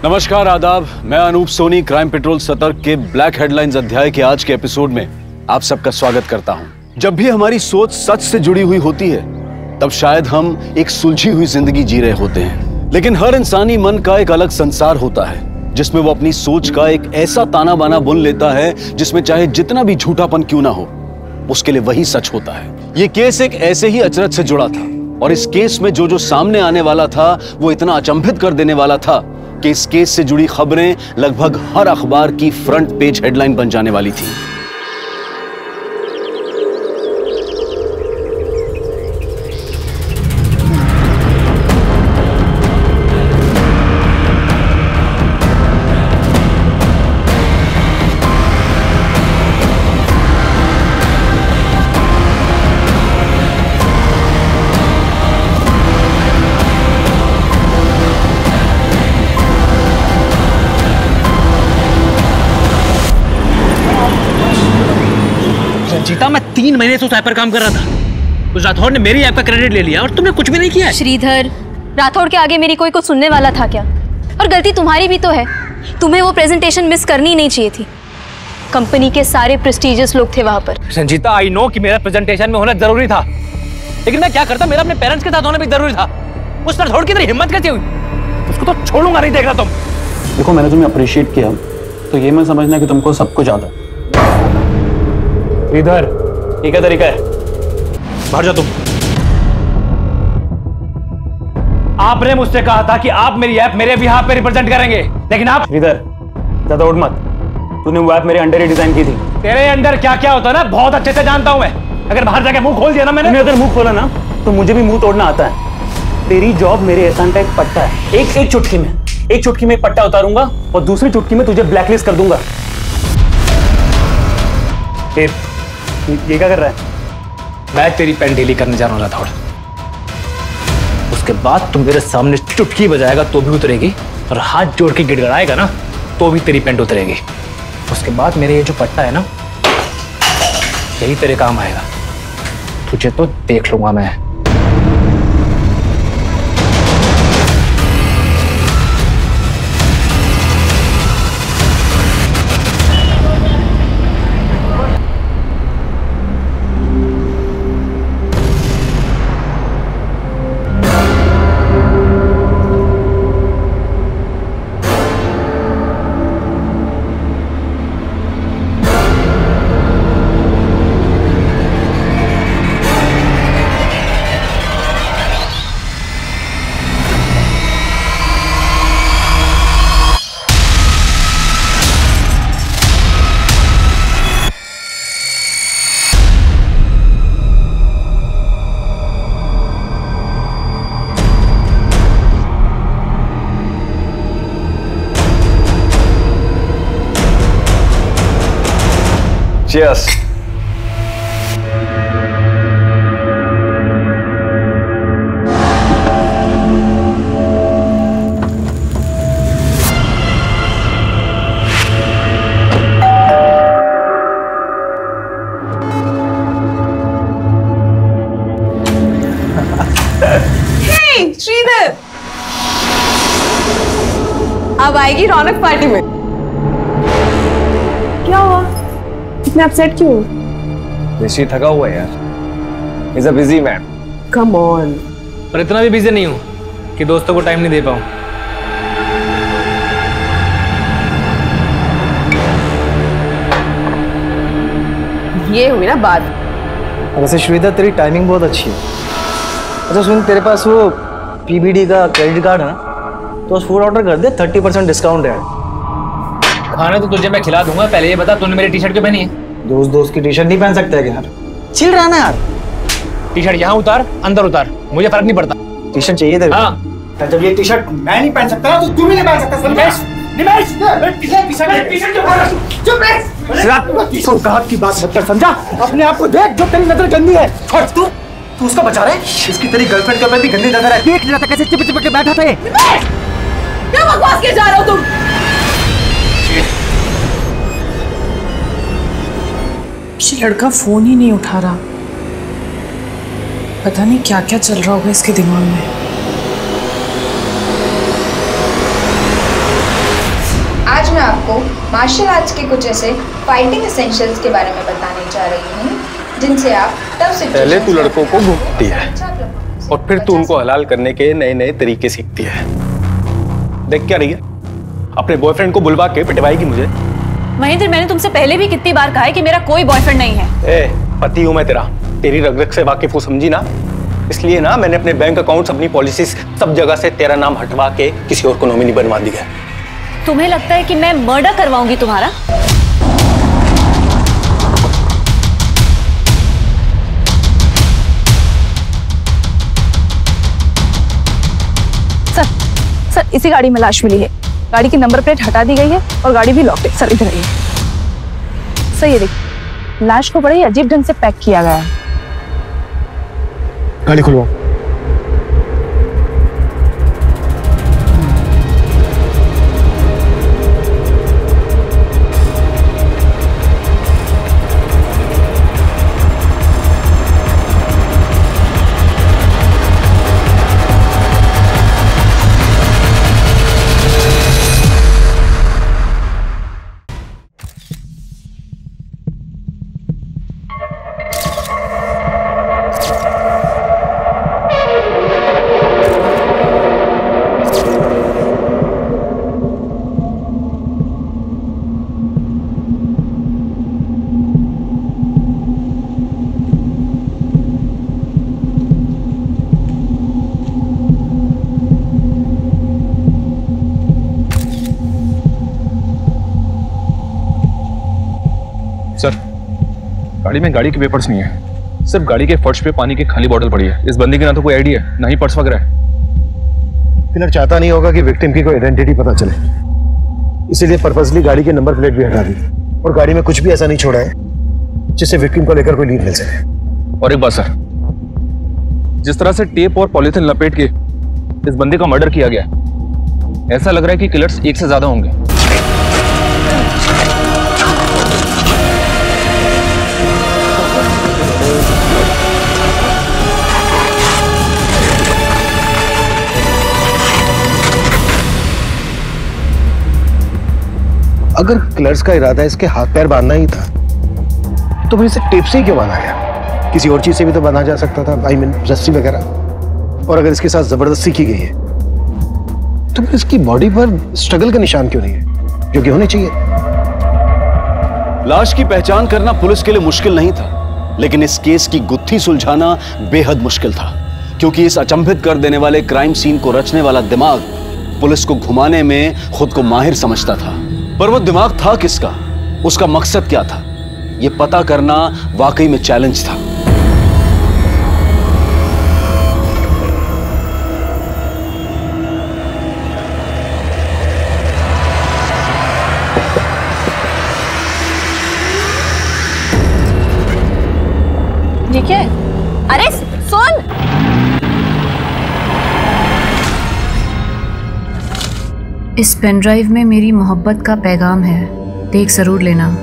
नमस्कार, आदाब। मैं अनूप सोनी क्राइम पेट्रोल सतर्क के ब्लैक हेडलाइंस अध्याय के आज के एपिसोड में आप सबका स्वागत करता हूं। जब भी हमारी सोच सच से जुड़ी हुई होती है तब शायद हम एक सुलझी हुई जिंदगी जी रहे होते हैं, लेकिन हर इंसानी मन का एक अलग संसार होता है जिसमें वो अपनी सोच का एक ऐसा ताना बाना बुन लेता है जिसमें चाहे जितना भी झूठापन क्यों ना हो उसके लिए वही सच होता है। ये केस एक ऐसे ही अचरज से जुड़ा था और इस केस में जो सामने आने वाला था वो इतना अचंभित कर देने वाला था कि इस केस से जुड़ी खबरें लगभग हर अखबार की फ्रंट पेज हेडलाइन बन जाने वाली थी। जीता, मैं 3 महीने से उस ऐप पर काम कर रहा था। उस राठौड़ ने मेरी ऐप का क्रेडिट ले लिया और तुमने कुछ भी नहीं किया। श्रीधर, राठौड़ के आगे मेरी कोई कुछ सुनने वाला था क्या? और गलती तुम्हारी भी तो है। तुम्हें वो प्रेजेंटेशन मिस करनी नहीं चाहिए थी। कंपनी के सारे प्रेस्टिजियस लोग थे वहां पर। संजीता, आई नो कि मेरा प्रेजेंटेशन में होना जरूरी था, लेकिन मैं क्या करता, मेरा अपने पेरेंट्स के साथ होना भी जरूरी था। उस राठौड़ की हिम्मत कैसे हुई? उसको तो छोड़ूंगा नहीं, देख रहा तुम। देखो, मैंने तुम्हें अप्रिशिएट किया तो ये मैं समझना कि तुमको सब कुछ आता है। इधर ये क्या तरीका है? बाहर जाओ तुम। आपने मुझसे कहा था कि आप मेरी ऐप मेरे बिहाफ पे रिप्रेजेंट करेंगे, लेकिन आप इधर ज्यादा उठ मत। तूने वो ऐप मेरे अंडर ही डिजाइन की थी। तेरे अंदर क्या क्या होता है ना, बहुत अच्छे से जानता हूं मैं। अगर बाहर जाके मुंह खोल दिया ना मैंने अगर मुंह खोला ना तो मुझे भी मुंह तोड़ना आता है। तेरी जॉब मेरे एहसान का एक पट्टा है। एक चुटकी में एक पट्टा उतारूंगा और दूसरी चुटकी में तुझे ब्लैकलिस्ट कर दूंगा। ये क्या कर रहा है? मैं तेरी पेन ढीली करने जा रहा हूं राठौड़। उसके बाद तुम मेरे सामने चुटकी बजाएगा तो भी उतरेगी, और हाथ जोड़ के गिड़गड़ाएगा ना तो भी तेरी पेंट उतरेगी। उसके बाद मेरे ये जो पट्टा है ना, यही तेरे काम आएगा। तुझे तो देख लूंगा मैं। Cheers. Hey, श्रीधर, अब आएगी रौनक पार्टी में। क्या हुआ? इतना अपसेट क्यों? ऋषि थका हुआ है यार। He's a busy man. Come on. पर इतना भी बिजी नहीं हूं कि दोस्तों को टाइम नहीं दे पाऊं। ये हुई ना बात। वैसे श्रीधर, तेरी टाइमिंग बहुत अच्छी है। अच्छा सुन, तेरे पास वो पीबीडी का क्रेडिट कार्ड है ना, तो फूड ऑर्डर कर दे, 30% डिस्काउंट है। खाना तो तुझे मैं खिला दूंगा। पहले ये बता, तूने मेरी टी शर्ट क्यों पहनी है? दोस्त की टी शर्ट नहीं पहन सकते है यार? चिल रहा ना यार। टी शर्ट यहाँ उतार, अंदर उतार, मुझे फर्क नहीं पड़ता। टी शर्ट चाहिए तेरे? हाँ। जब ये टी शर्ट मैं नहीं पहन सकता तो तू भी नहीं पहन सकता। औकात की बात मत कर, समझा? अपने आप को देख, जो तेरी नजर गंदी है। छोड़ तू उसका बचा रहे। इसकी तेरी गर्लफ्रेंड के ऊपर भी गंदी नजर है। देख रहा था कैसे चिपक चिपक के बैठा था। क्या बकवास किए जा रहे हो तुम? ये लड़का फोन ही नहीं उठा रहा। पता नहीं क्या क्या चल रहा होगा इसके दिमाग में। मार्शल आर्ट्स के कुछ ऐसे फाइटिंग एसेंशियल्स के बारे में बताने जा रही हूँ जिनसे आप टफ सिचुएशंस पहले तू लड़कों को घूमती है और फिर तू उनको हलाल करने के नए नए तरीके सीखती है। देख क्या रही है, अपने बॉयफ्रेंड को बुलवा के पिटवाएगी मुझे। महेंद्र, मैंने तुमसे पहले भी कितनी बार कहा है कि मेरा कोई बॉयफ्रेंड नहीं है। ए, पति हूं मैं तेरा, तेरी रग रग से वाकिफ हूं, समझी ना। इसलिए ना मैंने अपने बैंक अकाउंट्स, अपनी पॉलिसीज सब जगह से तेरा नाम हटवा के किसी और को नॉमिनी बनवा दिया। तुम्हें लगता है कि मैं मर्डर करवाऊंगी तुम्हारा? सर, इसी गाड़ी में लाश मिली है। गाड़ी की नंबर प्लेट हटा दी गई है और गाड़ी भी लॉक्ड है। सर, इधर आइए। सर, ये देखिए, लाश को बड़े ही अजीब ढंग से पैक किया गया है। गाड़ी खुलवाओ। सर, गाड़ी में गाड़ी के पेपर्स नहीं है, सिर्फ गाड़ी के फर्श पे पानी की खाली बोतल पड़ी है। इस बंदी के ना तो कोई आईडी है, ना ही पर्स वगैरह है। किलर चाहता नहीं होगा कि विक्टिम की कोई आइडेंटिटी पता चले, इसीलिए पर्पसली गाड़ी के नंबर प्लेट भी हटा दी और गाड़ी में कुछ भी ऐसा नहीं छोड़ा है जिससे विक्टिम को लेकर कोई लीड मिल सके। और एक बात सर, जिस तरह से टेप और पॉलिथीन लपेट के इस बंदी का मर्डर किया गया, ऐसा लग रहा है कि किलर्स एक से ज्यादा होंगे। अगर किलर्स का इरादा इसके हाथ पैर बांधना ही था तो फिर इसे टेप से ही क्यों बांधा गया? किसी और चीज से भी तो बांधा जा सकता था, आई मीन रस्सी वगैरह। और अगर इसके साथ जबरदस्ती की गई है तो फिर इसकी बॉडी पर स्ट्रगल का निशान क्यों नहीं है, जो कि होने चाहिए? लाश की पहचान करना पुलिस के लिए मुश्किल नहीं था, लेकिन इस केस की गुत्थी सुलझाना बेहद मुश्किल था, क्योंकि इस अचंभित कर देने वाले क्राइम सीन को रचने वाला दिमाग पुलिस को घुमाने में खुद को माहिर समझता था। पर वो दिमाग था किसका, उसका मकसद क्या था, यह पता करना वाकई में चैलेंज था। ठीक है, अरे सुन, इस पेन ड्राइव में मेरी मोहब्बत का पैगाम है, देख जरूर लेना।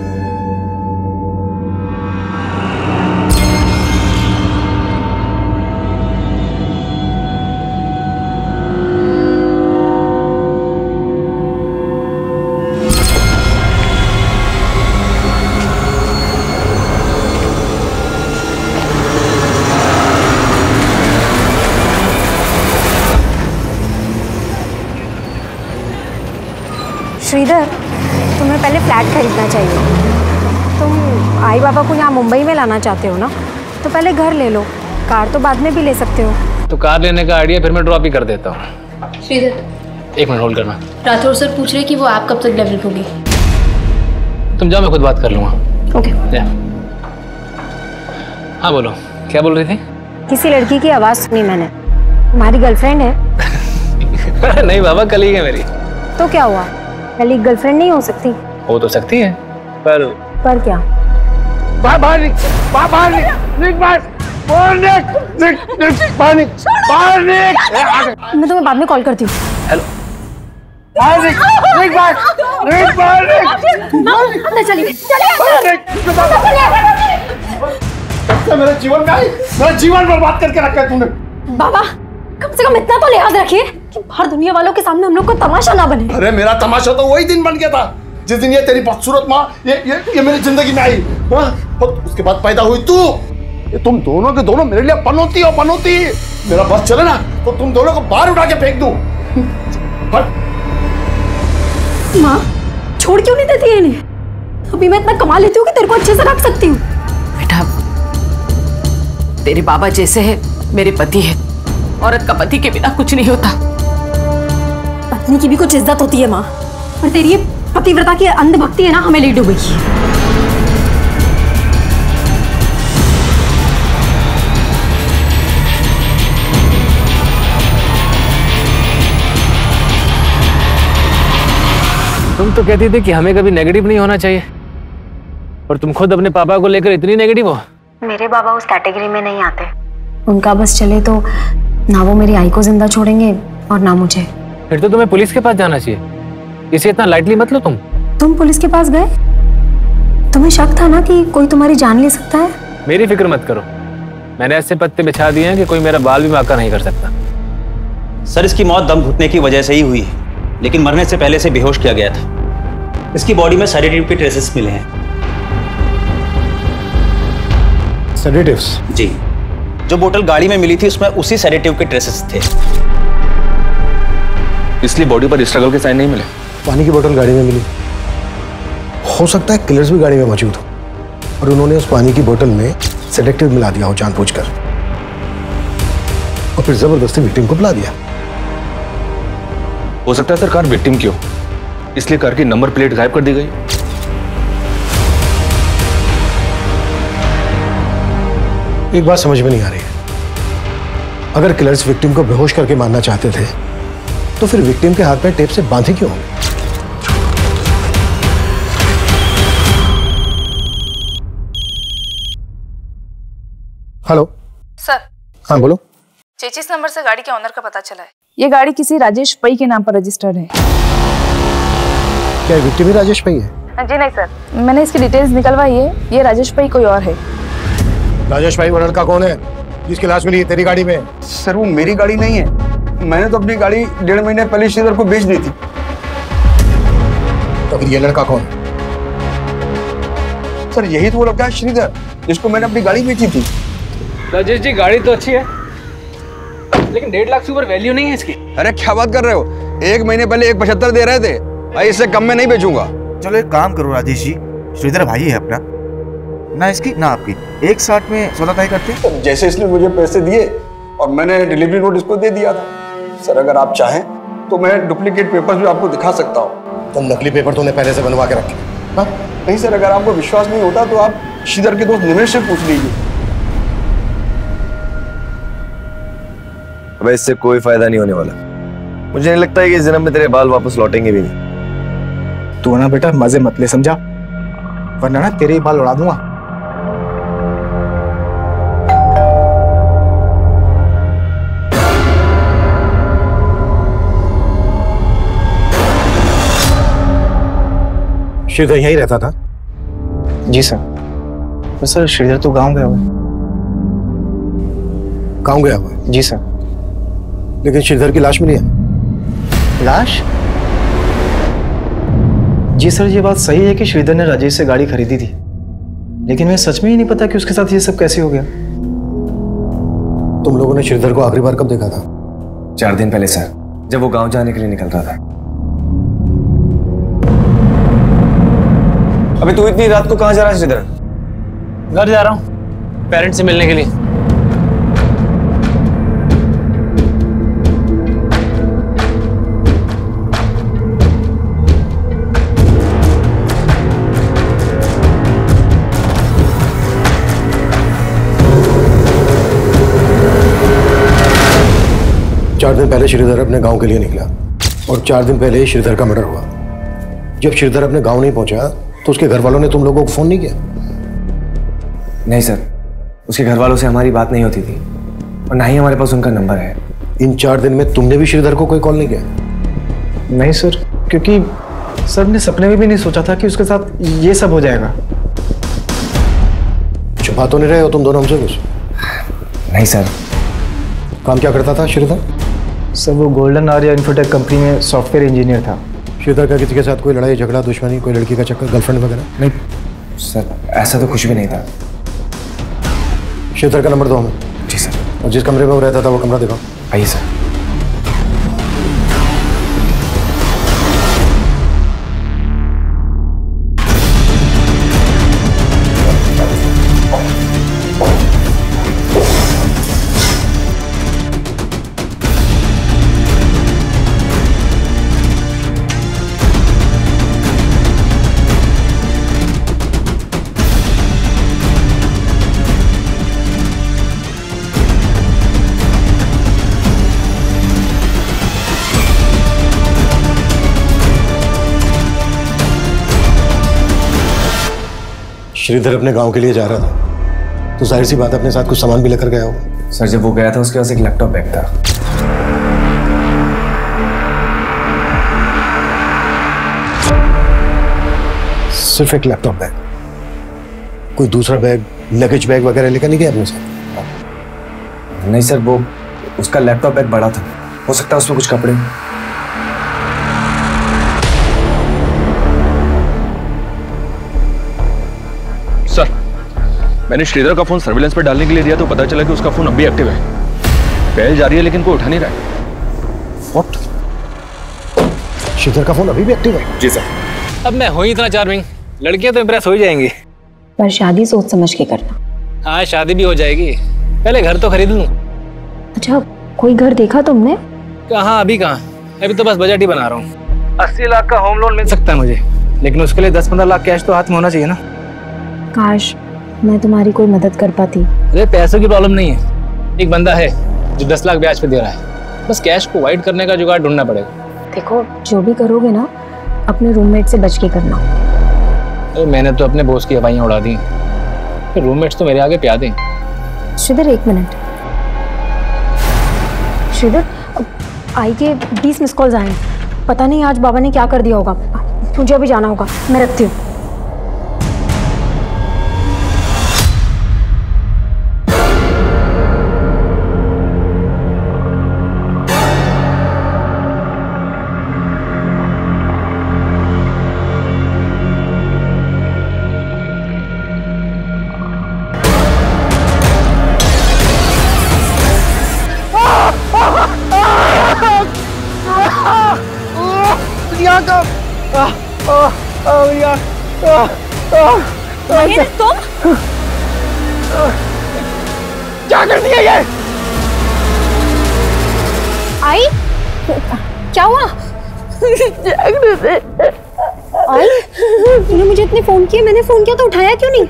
श्रीधर, तुम्हें पहले फ्लैट खरीदना चाहिए। तुम आई बाबा को यहाँ मुंबई में लाना चाहते हो ना, तो पहले घर ले लो, कार तो बाद में भी ले सकते हो। तो कार लेने का आइडिया फिर मैं ड्रॉप ही कर देता हूँ। श्रीधर, एक मिनट होल्ड करना। राठौर सर पूछ रहे कि वो ऐप कब तक डेवलप होगी। तुम जाओ, मैं खुद बात कर लूँगा। ओके। हाँ बोलो, क्या बोल रही थी? किसी लड़की की आवाज़ सुनी मैंने, तुम्हारी गर्लफ्रेंड है? नहीं बाबा, कलीग है मेरी। तो क्या हुआ, कलीग गर्लफ्रेंड नहीं हो सकती? हो तो सकती है, पर क्या? मैं तुम्हें बाद में कॉल करती हूँ। हेलो, अंदर चलिए। मेरा जीवन में आई, मेरा जीवन बर्बाद करके रखा है तूने। बाबा, कम से कम इतना तो लिहाज रखिए कि बाहर दुनिया वालों के सामने हम लोग को तमाशा ना बने। अरे मेरा तमाशा तो वही दिन बन गया था जिस दिन ये तेरी बदसूरत माँ ये मेरी जिंदगी में आई, उसके बाद पैदा हुई तू। ये तुम दोनों के दोनों मेरे लिए पनौती हो, पनौती। मेरा बस चले ना तो तुम दोनों को बाहर उठा के फेंक दूं। माँ छोड़ क्यों नहीं देती है इन्हें? अभी मैं इतना कमा लेती हूँ कि तेरे को अच्छे से रख सकती हूँ। बेटा, तेरे बाबा जैसे है मेरे पति है। औरत का पति के बिना कुछ नहीं होता। पत्नी की भी कुछ इज्जत होती है माँ, और तेरी ये पतिव्रता की अंधभक्ति है ना, हमें ले डूबेगी। तुम तो कहती थी कि हमें कभी नेगेटिव नहीं होना चाहिए, और तुम खुद अपने पापा को लेकर इतनी नेगेटिव हो। मेरे बाबा उस कैटेगरी में नहीं आते। उनका बस चले तो ना वो मेरी आई को जिंदा छोड़ेंगे और ना मुझे। फिर तो तुम्हें पुलिस के पास जाना चाहिए। इसे इतना लाइटली मत लो तुम पुलिस के पास गए? तुम्हें शक था ना कि कोई तुम्हारी जान ले सकता है? मेरी फिक्र मत करो, मैंने ऐसे पत्ते बिछा दिए हैं कि कोई मेरा बाल भी बांका नहीं कर सकता। सर, इसकी मौत दम घुटने की वजह से ही हुई है, लेकिन मरने से पहले से बेहोश किया गया था। इसकी बॉडी में सेडेटिव के ट्रेसेस मिले हैं। सेडेटिव्स? जी, जो बोतल गाड़ी में मिली थी उसमें उसी सेडेटिव के ट्रेसेस थे। इसलिए बॉडी पर स्ट्रगल के साइन नहीं मिले। पानी की बोतल गाड़ी में मिली, हो सकता है किलर्स भी गाड़ी में मौजूद हो और उन्होंने उस पानी की बोतल में सेडेटिव मिला दिया हो जानबूझकर, और फिर जबरदस्ती विक्टिम को बुला दिया। हो सकता है सर कार विक्टिम की हो, इसलिए कार की नंबर प्लेट गायब कर दी गई। एक बात समझ में नहीं आ रही है, अगर किलर्स विक्टिम को बेहोश करके मारना चाहते थे तो फिर विक्टिम के हाथ में टेप से बांधे क्यों? Hello sir. हाँ बोलो। 33 नंबर से गाड़ी के ऑनर का पता चला है। ये गाड़ी किसी राजेश पई के नाम पर रजिस्टर्ड है। क्या विक्टिम ही राजेश पई है? जी नहीं सर, मैंने इसकी डिटेल्स निकलवाई है, ये राजेश पई कोई और है। राजेश भाई वो लड़का कौन है जिसकी लाश मिली है तेरी गाड़ी में? सर वो मेरी गाड़ी नहीं है, मैंने तो अपनी गाड़ी 1.5 महीने पहले श्रीधर को बेच दी थी। तो फिर ये लड़का कौन? सर यही तो वो लड़का है श्रीधर जिसको मैंने अपनी गाड़ी बेची थी। राजेश जी, गाड़ी तो अच्छी है लेकिन 1.5 लाख से ऊपर वैल्यू नहीं है इसकी। अरे क्या बात कर रहे हो, 1 महीने पहले 1.75 दे रहे थे भाई, इससे कम में नहीं बेचूंगा। चलो एक काम करो राजेश जी, श्रीधर भाई है अपना, ना इसकी ना आपकी, एक साथ में सौदा तय करते। जैसे इसने मुझे पैसे दिए और मैंने डिलीवरी नोट इसको दे दिया था। सर अगर आप चाहें तो मैं डुप्लीकेट पेपर्स भी आपको दिखा सकता हूँ। तो नकली पेपर तूने पहले से बनवा के रखे? हाँ? नहीं सर, अगर आपको विश्वास नहीं होता तो आप श्रीधर के दोस्त निमेश से पूछ लीजिए। अबे इससे कोई फायदा नहीं होने वाला। मुझे नहीं लगता है कि इस जन्म में तेरे बाल वापस लौटेंगे भी नहीं। तू ना बेटा मजे मत ले, समझा, वरना ना तेरे ही बाल उड़ा दूंगा। श्रीधर यहीं रहता था? जी सर। तो सर श्रीधर तो गांव गया हुआ है। गांव गया हुआ? जी सर। लेकिन श्रीधर की लाश मिली है? लाश? जी सर, ये बात सही है कि श्रीधर ने राजेश से गाड़ी खरीदी थी, लेकिन मैं सच में ही नहीं पता कि उसके साथ ये सब कैसे हो गया। तुम लोगों ने श्रीधर को आखिरी बार कब देखा था? 4 दिन पहले सर, जब वो गांव जाने के लिए निकल रहा था। अबे तू इतनी रात को कहां जा रहा है श्रीधर? घर जा रहा हूँ पेरेंट्स से मिलने के लिए। चार दिन पहले श्रीधर अपने गांव के लिए निकला और 4 दिन पहले श्रीधर का मर्डर हुआ। जब श्रीधर अपने गांव नहीं पहुंचा तो उसके घर वालों ने तुम लोगों को फोन नहीं किया? नहीं सर, उसके घर वालों से हमारी बात नहीं होती थी और ना ही हमारे पास उनका नंबर है। इन 4 दिन में तुमने भी श्रीधर को कोई कॉल नहीं किया? नहीं सर, क्योंकि सर ने सपने में भी नहीं सोचा था कि उसके साथ ये सब हो जाएगा। छुपा तो नहीं रहे हो तुम दोनों हमसे कुछ? नहीं सर। काम क्या करता था श्रीधर? सर वो गोल्डन आर्या इन्फोटेक कंपनी में सॉफ्टवेयर इंजीनियर था। श्रीधर का किसी के साथ कोई लड़ाई झगड़ा दुश्मनी, कोई लड़की का चक्कर, गर्लफ्रेंड वगैरह? नहीं सर, ऐसा तो कुछ भी नहीं था। श्रीधर का नंबर दो हमें। जी सर। और जिस कमरे में वो रहता था वो कमरा दिखाओ। आइए सर। श्रीधर अपने गांव के लिए जा रहा था, तो जाहिर सी बात है अपने साथ कुछ सामान भी लेकर गया होगा। सर जब वो गया था उसके पास एक लैपटॉप बैग था। सिर्फ एक लैपटॉप बैग? कोई दूसरा बैग, लगेज बैग वगैरह लेकर नहीं गया अपने साथ? नहीं सर, वो उसका लैपटॉप बैग बड़ा था, हो सकता है उसमें कुछ कपड़े। सर मैंने श्रीधर का फोन सर्विलेंस पर डालने के लिए दिया तो पता चला कि उसका फोन अब भी एक्टिव है। पहल जा रही है लेकिन कोई उठा नहीं रहा है। What? श्रीधर का फोन अभी भी एक्टिव है? जी सर। अब मैं हूं ही इतना चार्मिंग, लड़कियां तो इम्प्रेस हो ही जाएंगी। पर शादी सोच समझ के करना। हाँ शादी भी हो जाएगी, पहले घर तो खरीद लूं। अच्छा कोई घर देखा तुमने? कहाँ, अभी कहाँ, अभी तो बस बजट ही बना रहा हूँ। 80 लाख का होम लोन मिल सकता है मुझे, लेकिन उसके लिए 10-15 लाख कैश तो हाथ में होना चाहिए ना। काश मैं तुम्हारी कोई मदद कर पाती। अरे पैसों की प्रॉब्लम नहीं है, एक बंदा है जो 10 लाख ब्याज पे दे रहा है, बस कैश को वाइड करने का जुगाड़ ढूंढना पड़ेगा। देखो जो भी करोगे ना अपने रूममेट से बच के करना। अरे मैंने तो अपने बॉस की हवाइयाँ उड़ा दी, फिर रूममेट्स तो मेरे आगे प्या दें। श्रीधर 1 मिनट। श्रीधर आई के 20 मिस कॉल्स आए, पता नहीं आज बाबा ने क्या कर दिया होगा। मुझे अभी जाना होगा, मैं रखती हूँ। तुम क्या कर दिया ये? आई क्या हुआ? आई तूने मुझे इतने फोन किए, मैंने फोन किया तो उठाया क्यों नहीं?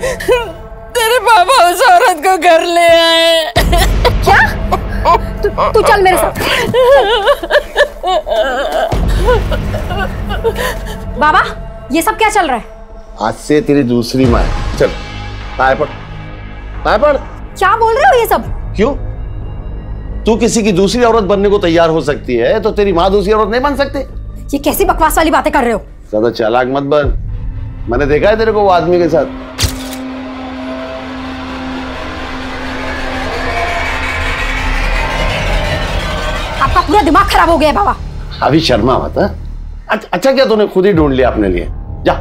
तेरे पापा उस औरत को घर ले आए। क्या? तू चल मेरे साथ। बाबा ये सब क्या चल रहा है? आज से तेरी दूसरी माँ है। चल पाए पड़, पाए पड़। क्या बोल रहे हो ये सब? क्यों? तू किसी की दूसरी औरत बनने को तैयार हो सकती है तो तेरी माँ दूसरी औरत नहीं बन सकते? ये कैसी बकवास वाली बातें कर रहे हो? ज्यादा चालाक मत बन, मैंने देखा है तेरे को वो आदमी के साथ। आपका पूरा दिमाग खराब हो गया है बाबा। अभी शर्मा मत। अच्छा क्या तूने खुद ही ढूंढ लिया अपने लिए? जा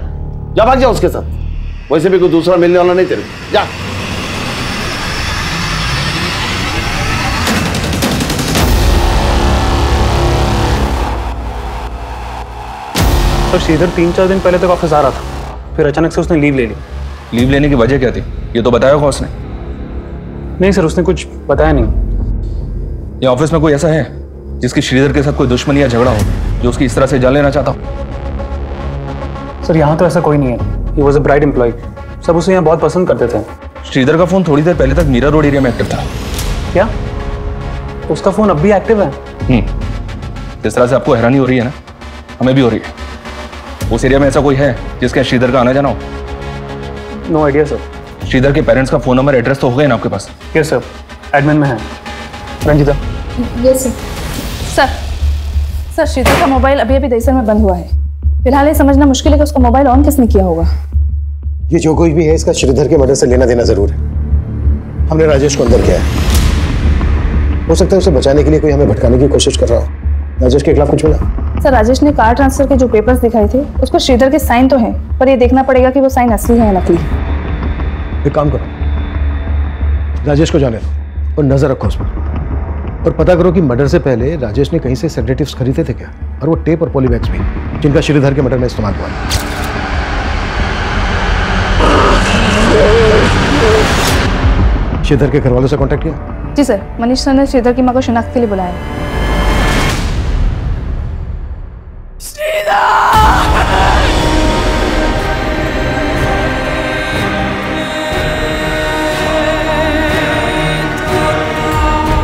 जा भाग जा उसके साथ, वैसे भी कोई दूसरा मिलने वाला नहीं तेरे। जा। तो श्रीधर 3-4 दिन पहले तक ऑफिस आ रहा था, फिर अचानक से उसने लीव ले ली। लीव लेने की वजह क्या थी ये तो बताया होगा उसने? नहीं सर, उसने कुछ बताया नहीं। ये ऑफिस में कोई ऐसा है जिसकी श्रीधर के साथ कोई दुश्मनी या झगड़ा हो, जो उसकी इस तरह से जान लेना चाहता हो? सर यहाँ तो ऐसा कोई नहीं है। He was a bright employee, सब उसे यहाँ बहुत पसंद करते थे। श्रीधर का फोन थोड़ी देर पहले तक मीरा रोड एरिया में एक्टिव था। क्या उसका फोन अब भी एक्टिव है? जिस तरह से आपको हैरानी हो रही है ना, हमें भी हो रही है। उस एरिया में ऐसा कोई है जिसके यश्रीधर का आना जाना हो? No idea sir. श्रीधर के पेरेंट्स का फोन नंबर एड्रेस तो हो गए ना आपके पास? यस सर, एडमिन में है। Ranjita. Yes sir. Sir Sridhar का मोबाइल अभी दहीसर में बंद हुआ है। फिलहाल ये समझना मुश्किल है कि उसका मोबाइल ऑन किसने किया होगा। ये जो कोई भी है इसका श्रीधर के मर्डर से लेना देना जरूर है। हमने राजेश को अंदर किया है, हो सकता है उसे बचाने के लिए कोई हमें भटकाने की कोशिश कर रहा हो। राजेश के खिलाफ कुछ मिला? सर राजेश ने कार ट्रांसफर के जो पेपर्स दिखाए थे उस पर श्रीधर के साइन तो हैं, पर ये देखना पड़ेगा कि वो साइन असली है या नकली। एक काम करो, राजेश को जाने दो और नजर रखो उस पर, और पता करो कि मर्डर से पहले राजेश ने कहीं से सेडेटिव्स खरीदे थे क्या, और वो टेप और पॉलीबैग्स भी जिनका श्रीधर के मर्डर में इस्तेमाल हुआ। श्रीधर के घर वालों से कांटेक्ट किया? जी सर, मनीष सर ने श्रीधर की मां को शिनाख्त के लिए बुलाया।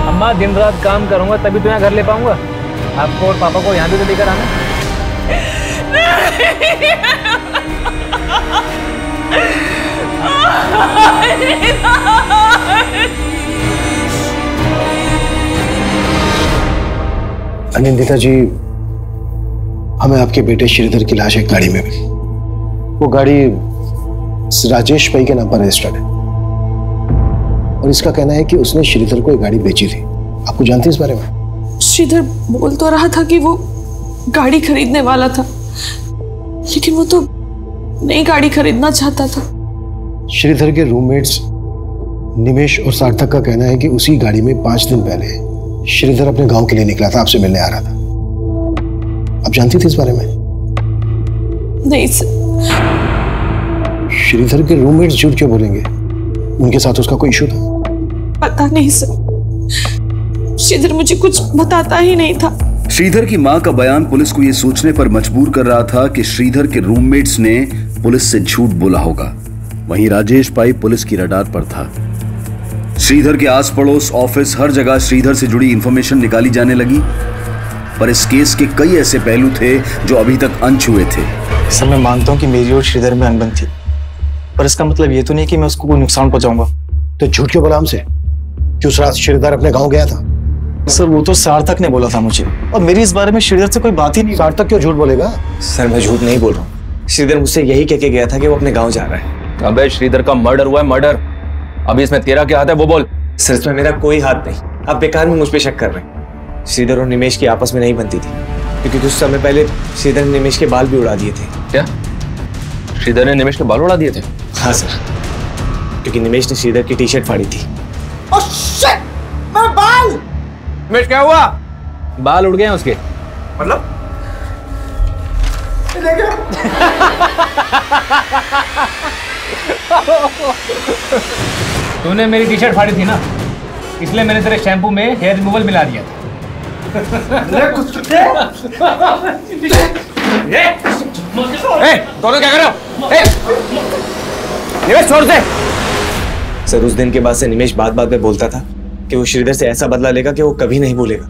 अम्मा दिन रात काम करूंगा तभी तो यहाँ घर ले पाऊंगा। आपको और पापा को यहाँ भी तो लेकर आना। अनिंदिता जी, हमें आपके बेटे श्रीधर की लाश एक गाड़ी में मिली। वो गाड़ी राजेश भाई के नाम पर रजिस्टर्ड है और इसका कहना है कि उसने श्रीधर को एक गाड़ी बेची थी। आपको जानती है इस बारे में? श्रीधर बोल तो रहा था कि वो गाड़ी खरीदने वाला था, लेकिन वो तो नई गाड़ी खरीदना चाहता था। श्रीधर के रूममेट्स निमेश और सार्थक का कहना है कि उसी गाड़ी में 5 दिन पहले श्रीधर अपने गांव के लिए निकला था, आपसे मिलने आ रहा था। आप जानती थी इस बारे में? नहीं सर। श्रीधर के रूममेट्स झूठ क्यों बोलेंगे? उनके साथ उसका कोई इशू था? पता नहीं सर, श्रीधर मुझे कुछ बताता ही नहीं था। श्रीधर की मां का बयान पुलिस को यह सोचने पर मजबूर कर रहा था कि श्रीधर के रूममेट्स ने पुलिस से झूठ बोला होगा। वहीं राजेश भाई पुलिस की रडार पर था। श्रीधर के आस पड़ोस, ऑफिस, हर जगह श्रीधर से जुड़ी इंफॉर्मेशन निकाली जाने लगी, पर इस केस के कई ऐसे पहलू थे जो अभी तक अनछुए थे। सर, मैं मानता हूं कि मेरी और श्रीधर में अनबन थी, पर इसका मतलब ये तो नहीं कि मैं उसको कोई नुकसान पहुंचाऊंगा। तो झूठ क्यों बोला हमसे कि उस रात श्रीधर अपने गांव गया था? सर, वो तो सार्थक ने बोला था मुझे, और मेरी इस बारे में श्रीधर से कोई बात ही नहीं। सार्थक क्यों झूठ बोलेगा? सर, मैं झूठ नहीं बोल रहा हूँ। श्रीधर मुझसे यही कह के गया था कि वो अपने गाँव जा रहा है। अबे श्रीधर का मर्डर हुआ है, मर्डर। अभी इसमें तेरा क्या हाथ है वो बोल। सर, इसमें मेरा कोई हाथ नहीं। आप बेकार में मुझ पे शक कर रहे हैं। श्रीधर और निमेश की आपस में नहीं बनती थी, क्योंकि कुछ समय पहले श्रीधर ने निमेश के बाल भी उड़ा दिए थे। क्या? श्रीधर ने निमेश के बाल उड़ा दिए थे? हाँ सर, क्योंकि निमेश ने श्रीधर की टी-शर्ट फाड़ी थी। Oh shit! मेरा बाल! निमेश, क्या हुआ? बाल उड़ गए हैं उसके। मतलब? तूने मेरी टी-शर्ट फाड़ी थी ना, इसलिए मैंने तेरे शैम्पू में हेयर रिमूवल मिला दिया था। दोनों क्या कर रहे हो? निमेश, छोड़ दे। सर, उस दिन के बाद से निमेश बात बात में बोलता था कि वो श्रीधर से ऐसा बदला लेगा कि वो कभी नहीं भूलेगा।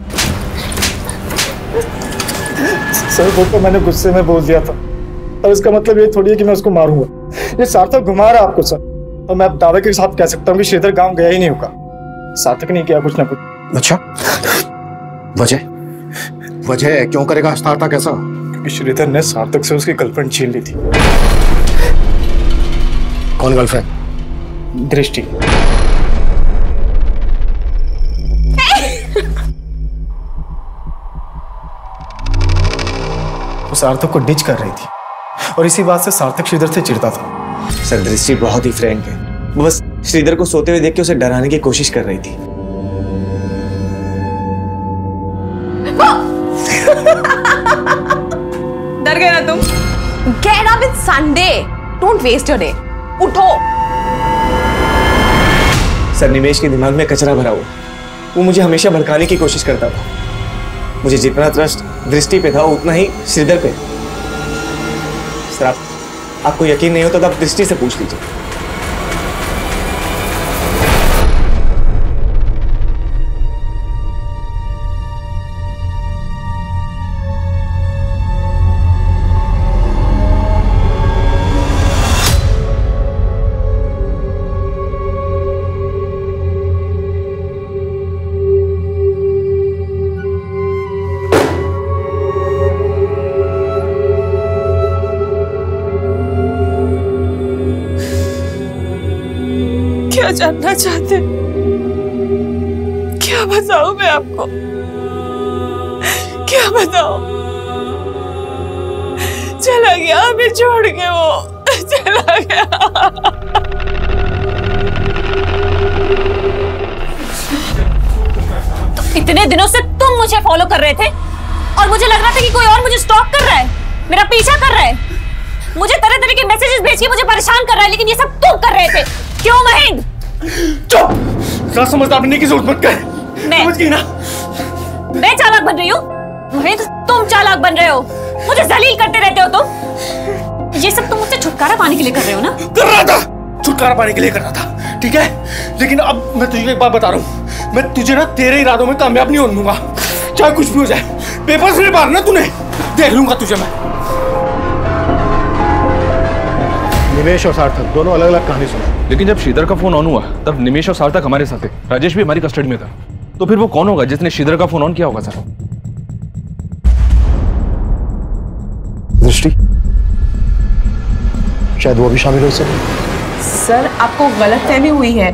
सर, वो तो मैंने गुस्से में बोल दिया था, और इसका मतलब ये थोड़ी है कि मैं उसको मारूंगा। ये सार्थक घुमा रहा है आपको सर, और मैं दावे के साथ कह सकता हूँ कि श्रीधर गांव गया ही नहीं होगा। सार्थक नहीं किया कुछ ना कुछ। अच्छा, वजह क्यों करेगा सार्थक ऐसा? क्योंकि श्रीधर ने सार्थक से उसकी गर्लफ्रेंड छीन ली थी। कौन गर्लफ्रेंड? दृष्टि। वो सार्थक को डिच कर रही थी, और इसी बात से सार्थक श्रीधर से चिढ़ता था। सर, दृष्टि बहुत ही फ्रैंक है। वो बस श्रीधर को सोते हुए देख के उसे डराने की कोशिश कर रही थी। डर गए ना तुम? Get up, it's Sunday. Don't waste your day. उठो। सर, निमेश के दिमाग में कचरा भरा हुआ। वो मुझे हमेशा भड़काने की कोशिश करता था। मुझे जितना ट्रस्ट दृष्टि पे था उतना ही श्रीधर पे। सर, आपको यकीन नहीं होता तो आप दृष्टि से पूछ लीजिए। क्या जानना चाहते? क्या बताऊं मैं आपको? क्या बताऊं? चला गया हमें छोड़ के, वो चला गया। तो इतने दिनों से तुम मुझे फॉलो कर रहे थे और मुझे लग रहा था कि कोई और मुझे स्टॉक कर रहा है, मेरा पीछा कर रहा है, मुझे तरह तरह के मैसेजेस भेज के मुझे परेशान कर रहा है, लेकिन ये सब तुम कर रहे थे। क्यों महेंद्र? चुप, समझदार बनने की जरूरत मत कर। समझ गई ना? मैं चालाक बन रही हूँ? महेंद्र तुम चालाक बन रहे हो, मुझे जलील करते रहते हो तुम। ये सब तुम मुझसे छुटकारा पाने के लिए कर रहे हो ना? कर रहा था, छुटकारा पाने के लिए कर रहा था, ठीक है? लेकिन अब मैं तुझे एक बात बता रहा हूँ, मैं तुझे ना तेरे इरादों में कामयाब नहीं होने दूंगा, चाहे कुछ भी हो जाए। पेपर्स नहीं मारना तूने, देख लूंगा तुझे मैं। निमेश और सार्थक दोनों अलग अलग कहानी सुना। लेकिन जब श्रीधर का फोन ऑन हुआ तब निमेश और सार्थक हमारे साथ थे, राजेश भी हमारी कस्टडी में था। तो फिर वो कौन होगा जिसने श्रीधर का फोन ऑन किया होगा? सर दृष्टि, शायद वो भी शामिल हो सके। सर आपको गलतफहमी हुई है,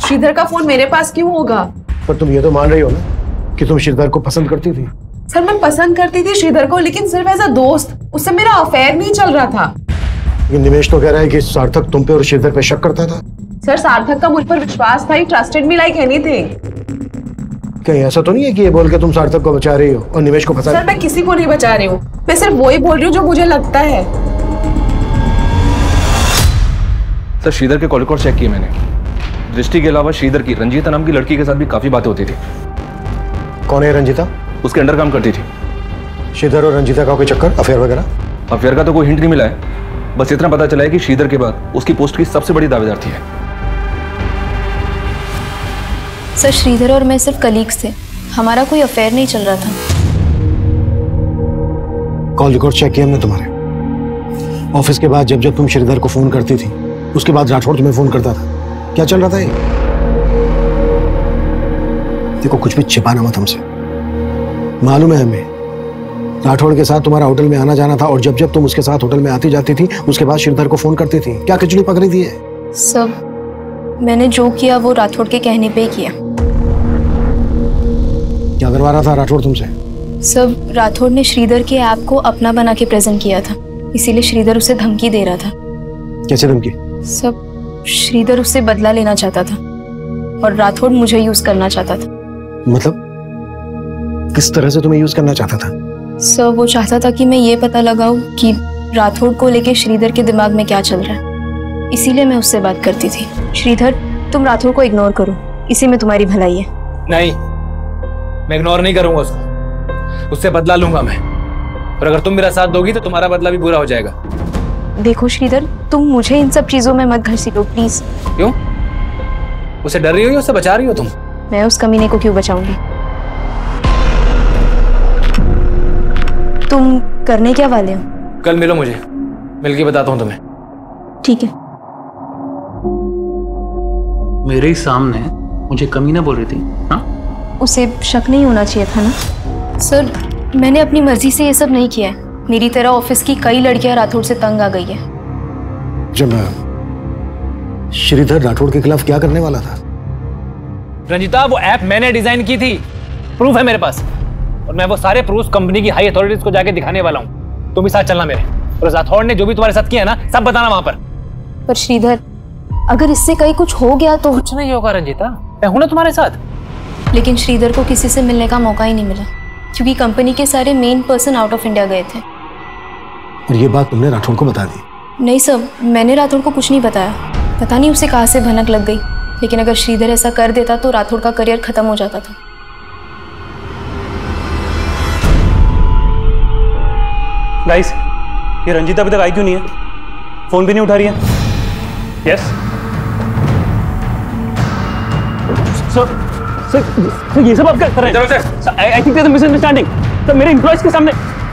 श्रीधर का फोन मेरे पास क्यों होगा? पर तुम ये तो मान रही हो ना कि तुम श्रीधर को पसंद करती थी। सर मैं पसंद करती थी श्रीधर को, लेकिन सिर्फ एज अ दोस्त, उससे मेरा अफेयर नहीं चल रहा था। लेकिन निमेश तो कह रहा है कि सार्थक तुम पे और श्रीधर पे शक करता था। सर सार्थक का मुझ पर विश्वास था, ही ट्रस्टेड मी लाइक एनीथिंग। कहीं ऐसा तो नहीं है कि ये बोल के तुम सार्थक को बचा रही हो और निमेश को फंसा? सर मैं किसी को नहीं बचा रही हूँ, मैं सिर्फ वही बोल रही हूँ जो मुझे लगता है। सर श्रीधर के कॉल रिकॉर्ड चेक किए मैंने। दृष्टि के अलावा श्रीधर की रंजीता नाम की लड़की के साथ भी काफी बातें होती थी। कौन है रंजीता? उसके अंडर काम करती थी। श्रीधर और रंजीता का कोई चक्कर, अफेयर वगैरह? अफेयर का तो कोई हिंट नहीं मिला है, बस इतना पता चला है कि श्रीधर के बाद उसकी पोस्ट की सबसे बड़ी दावेदार थी। सर श्रीधर और मैं सिर्फ कलीग्स थे, हमारा कोई अफेयर नहीं चल रहा था। कॉल रिकॉर्ड चेक किया हमने तुम्हारे। ऑफिस के बाद जब जब तुम श्रीधर को फोन करती थी, उसके बाद राठौड़ तुम्हें फोन करता था। क्या चल रहा था ये? देखो कुछ भी छिपाना मत हमसे, मालूम है हमें राठौड़ के साथ तुम्हारा होटल में आना जाना था, और जब जब तुम उसके साथ होटल में आती जाती थी उसके बाद श्रीधर को फोन करती थी। क्या खिचड़ी पक रही थी? सब मैंने जो किया वो राठौड़ के कहने पे ही किया। क्या करवा रहा था राठौड़ तुमसे? सब राठौड़ ने श्रीधर के ऐप को अपना बना के प्रेजेंट किया था, इसीलिए श्रीधर उसे धमकी दे रहा था। कैसे धमकी? सब श्रीधर उससे बदला लेना चाहता था और राठौड़ मुझे यूज करना चाहता था। मतलब किस तरह से तुम्हें यूज करना चाहता था? सर वो चाहता था कि मैं ये पता लगाऊं कि राठौड़ को लेके श्रीधर के दिमाग में क्या चल रहा है, इसीलिए मैं उससे बात करती थी। श्रीधर तुम राठौड़ को इग्नोर करो, इसी में तुम्हारी भलाई है। नहीं, मैं इग्नोर नहीं करूंगा उसको, उससे बदला लूंगा मैं। और अगर तुम मेरा साथ दोगी तो तुम्हारा बदला भी बुरा हो जाएगा। देखो श्रीधर, तुम मुझे इन सब चीजों में मत घसीटो प्लीज। क्यों? उसे डर रही हो या उससे बचा रही हो तुम? मैं उस कमीने को क्यों बचाऊंगी? तुम करने क्या वाले हो? कल मिलो मुझे, मिलके बताता हूँ तुम्हें। ठीक है। मेरे ही सामने मुझे कमीना बोल रही थी? हाँ? उसे शक नहीं होना चाहिए था ना? सर मैंने अपनी मर्जी से ये सब नहीं किया है, मेरी तरह ऑफिस की कई लड़कियां राठौड़ से तंग आ गई है। जब श्रीधर राठौड़ के खिलाफ क्या करने वाला था? रंजीता वो ऐप मैंने डिजाइन की थी, प्रूफ है मेरे पास, और मैं वो सारे प्रूफ कंपनी की हाई अथॉरिटीज को जाके दिखाने वाला हूँ। तुम भी साथ चलना मेरे, और राठौड़ ने जो भी तुम्हारे साथ किया ना सब बताना वहां पर। पर श्रीधर अगर इससे कहीं कुछ हो गया तो? कुछ नहीं होगा रंजीता, मैं हूं ना तुम्हारे साथ। लेकिन श्रीधर को किसी से मिलने का मौका ही नहीं मिला, क्योंकि कंपनी के सारे main person out of India गए थे। और ये बात तुमने राठौड़ को बता दी? नहीं सर, मैंने राठौड़ को कुछ नहीं बताया, पता नहीं उसे कहाँ से भनक लग गई। लेकिन अगर श्रीधर ऐसा कर देता तो राठौड़ का करियर खत्म हो जाता था। गाइस, ये रंजीता अभी तक आई क्यों नहीं है? फोन भी नहीं उठा रही है। यस सर, ये सब आप क्या कर रहे हैं? I think there is a misunderstanding sir, मेरे एम्प्लॉयज के सामने।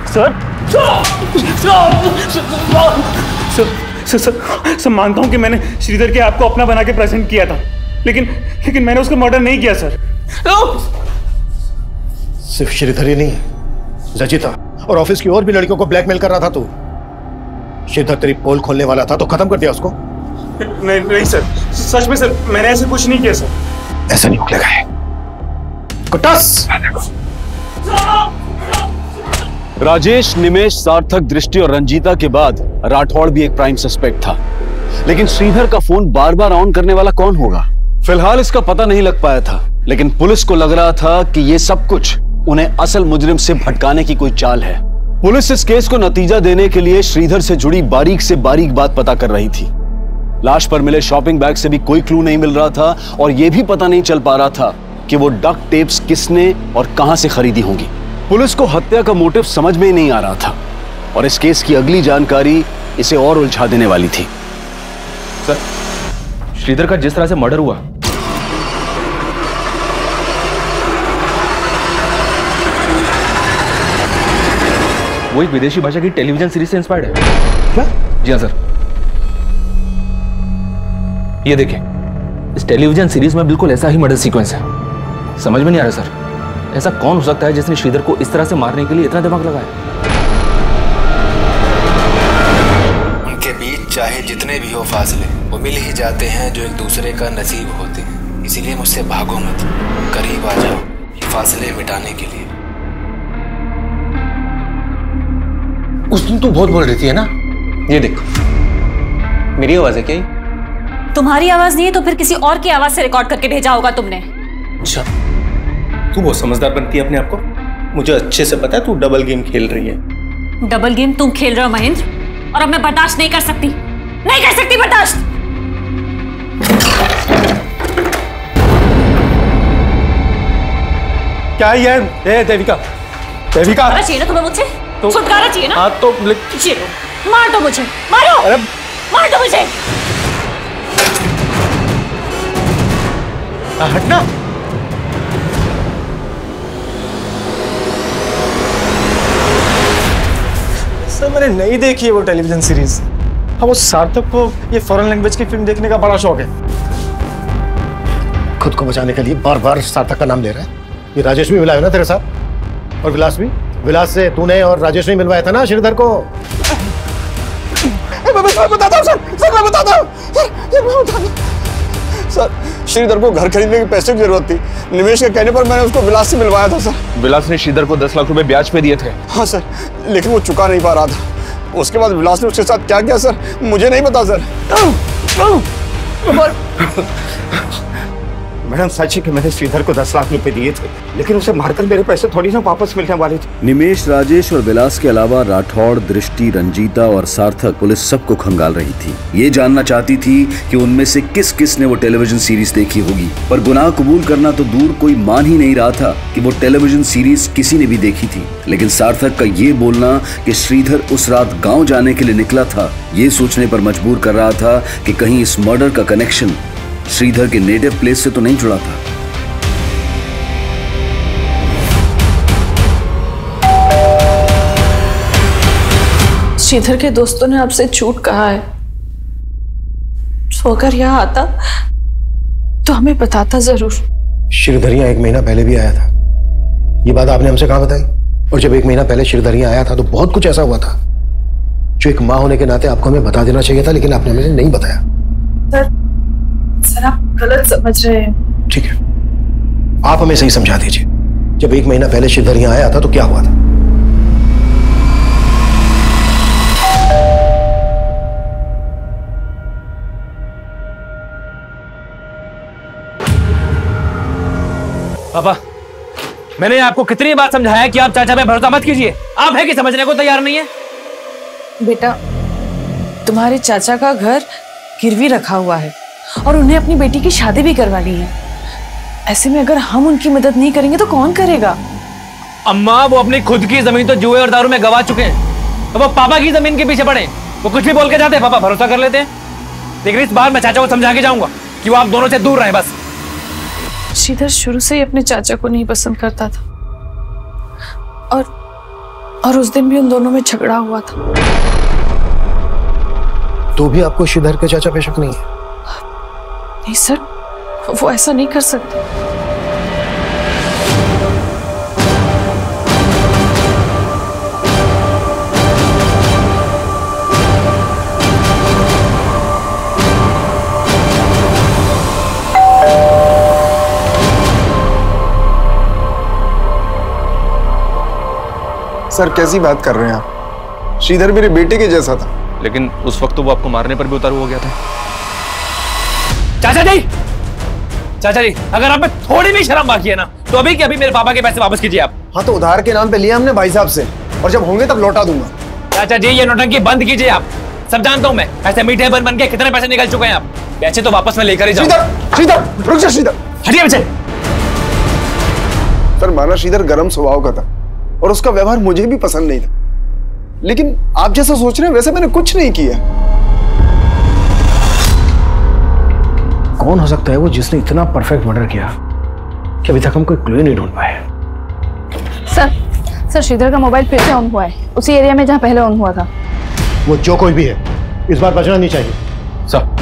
सर मानता हूं कि मैंने श्रीधर के आपको अपना बना के प्रेजेंट किया था, लेकिन मैंने उसका मर्डर नहीं किया सर। सिर्फ श्रीधर ही नहीं, रंजीता और ऑफिस की और भी लड़कियों को ब्लैकमेल कर रहा था तू। श्रीधर तेरी पोल खोलने वाला था तो खत्म कर दिया उसको। नहीं सर, सच में सर, मैंने ऐसे कुछ नहीं किया सर। ऐसा नहीं उगलेगा है कुटस। राजेश, निमेश, सार्थक, दृष्टि और रंजीता के बाद राठौड़ भी एक प्राइम सस्पेक्ट था। लेकिन श्रीधर का फोन बार बार ऑन करने वाला कौन होगा? फिलहाल इसका पता नहीं लग पाया था, लेकिन पुलिस को लग रहा था कि यह सब कुछ उन्हें असल मुजरिम से भटकाने की कोई चाल है। पुलिस इस केस को नतीजा देने के लिए श्रीधर से जुड़ी बारीक से बारीक बात पता कर रही थी। लाश पर मिले शॉपिंग बैग से भी कोई क्लू नहीं मिल रहा था और यह भी पता नहीं चल पा रहा था कि वो डक्ट टेप्स किसने और कहां से खरीदी होंगी। पुलिस को हत्या का मोटिव समझ में ही नहीं आ रहा था और इस केस की अगली जानकारी इसे और उलझा देने वाली थी। सर, श्रीधर का जिस तरह से मर्डर हुआ, वो एक विदेशी भाषा की टेलीविजन सीरीज से इंस्पायर्ड है। क्या? जी हाँ सर। ये देखें, इस टेलीविजन सीरीज में बिल्कुल ऐसा ही मर्डर सीक्वेंस है। समझ में नहीं आ रहा सर, ऐसा कौन हो सकता है जिसने श्रीधर को इस तरह से मारने के लिए इतना दिमाग लगाया? उनके बीच चाहे जितने भी हो फासले, वो मिल ही जाते हैं जो एक दूसरे का नसीब होते हैं। इसीलिए मुझसे भागो मत, करीब आ जाओ ये फासले मिटाने के लिए। उस दिन तू बहुत बोल रही थी है ना? ये देखो, मेरी आवाज है क्या ये? तुम्हारी आवाज नहीं है तो फिर किसी और की आवाज से रिकॉर्ड करके भेजा होगा तुमने। अच्छा, तू बहुत समझदार बनती है अपने आप को। मुझे अच्छे से पता है तू डबल गेम खेल रही है। डबल गेम तुम खेल रहे हो महेंद्र, और अब मैं बर्दाश्त नहीं कर सकती, नहीं कर सकती बर्दाश्त। क्या है ये? देविका, देविका चाहिए ना तुम्हें मुझसे? तो छुटकारा चाहिए ना? हाँ तो मार दो मुझे, मारो। अरे मार दो मुझे। हटना। सर, मैंने नहीं देखी है वो टेलीविजन सीरीज। हाँ, वो सार्थक को ये फॉरेन लैंग्वेज की फिल्म देखने का बड़ा शौक है। खुद को बचाने के लिए बार बार सार्थक का नाम ले रहा है। ये राजेश भी मिला है ना तेरे साथ, और विलास भी। विलास से तूने और राजेश ने मिलवाया था ना श्रीधर को। मैं बताता हूँ सर, मैं बताता हूँ सर। श्रीधर को घर खरीदने के पैसे की जरूरत थी। निमेश के कहने पर मैंने उसको विलास से मिलवाया था सर। विलास ने श्रीधर को 10 लाख रुपए ब्याज पे दिए थे। हाँ सर, लेकिन वो चुका नहीं पा रहा था। उसके बाद विलास ने उसके साथ क्या किया सर, मुझे नहीं पता सर। मैडम, सच है कि मैंने श्रीधर को 10 लाख रुपए दिए थे, लेकिन उसे मारकर मेरे पैसे थोड़ी ना वापस मिलने वाले थे। निमेश, राजेश और विलास के अलावा राठौड़, दृष्टि, रंजीता और सार्थक पुलिस सबको खंगाल रही थी। ये जानना चाहती थी कि उनमें से किस किस ने वो टेलीविजन सीरीज देखी होगी, पर गुनाह कबूल करना तो दूर, कोई मान ही नहीं रहा था कि वो टेलीविजन सीरीज किसी ने भी देखी थी। लेकिन सार्थक का ये बोलना कि श्रीधर उस रात गाँव जाने के लिए निकला था, ये सोचने पर मजबूर कर रहा था कि कहीं इस मर्डर का कनेक्शन श्रीधर के नेटिव प्लेस से तो नहीं जुड़ा था। श्रीधर के दोस्तों ने आपसे झूठ कहा है, तो अगर यहाँ आता तो हमें बताता जरूर। श्रीधर यहाँ 1 महीना पहले भी आया था। ये बात आपने हमसे कहाँ बताई? और जब 1 महीना पहले श्रीधर यहाँ आया था तो बहुत कुछ ऐसा हुआ था जो एक माँ होने के नाते आपको हमें बता देना चाहिए था, लेकिन आपने हमें नहीं बताया। सर, आप गलत समझ रहे हैं। ठीक है, आप हमें सही समझा दीजिए। जब 1 महीना पहले श्रीधर यहाँ आया था तो क्या हुआ था? पापा, मैंने आपको कितनी बार समझाया कि आप चाचा पे भरोसा मत कीजिए। आप है कि समझने को तैयार नहीं है? बेटा, तुम्हारे चाचा का घर गिरवी रखा हुआ है और उन्हें अपनी बेटी की शादी भी करवानी है। ऐसे में अगर हम उनकी मदद नहीं करेंगे तो कौन करेगा? अम्मा, वो अपनी खुद की जमीन तो जुए और दारू में गवा चुके हैं, तो वो पापा की जमीन के पीछे पड़े। वो कुछ भी बोल के जाते हैं, पापा भरोसा कर लेते हैं। लेकिन इस बार मैं चाचा को समझा के जाऊंगा कि वो आप दोनों से दूर रहे बस। श्रीधर शुरू से ही अपने चाचा को नहीं पसंद करता था, और उस दिन भी उन दोनों में झगड़ा हुआ था। तो भी आपको श्रीधर के चाचा पे शक नहीं है? नहीं सर, वो ऐसा नहीं कर सकते। सर कैसी बात कर रहे हैं आप? श्रीधर मेरे बेटे के जैसा था। लेकिन उस वक्त तो वो आपको मारने पर भी उतारू हो गया था। चाचा जी, चाचा जी, अगर आप में थोड़ी भी शर्म बाकी है ना, तो अभी के अभी मेरे पापा के पैसे वापस कीजिए आप। हाँ तो उधार के नाम पे लिया हमने भाई साहब से, और जब होंगे तब लौटा दूंगा। चाचा जी ये नौटंकी बंद कीजिए आप। सब जानता हूँ मैं, ऐसे मीठे बन के कितने पैसे निकल चुके हैं आप। पैसे तो वापस मैं लेकर ही जाऊंगा। श्रीधर रुक जा, श्रीधर हटिए बच्चे। सर माना श्रीधर गर्म स्वभाव का था और उसका व्यवहार मुझे भी पसंद नहीं था, लेकिन आप जैसा सोच रहे हैं वैसे मैंने कुछ नहीं किया। कौन हो सकता है वो जिसने इतना परफेक्ट मर्डर किया कि अभी तक हम कोई क्लू नहीं ढूंढ पाए? सर श्रीधर का मोबाइल फिर से ऑन हुआ है, उसी एरिया में जहाँ पहले ऑन हुआ था। वो जो कोई भी है, इस बार बचना नहीं चाहिए। सर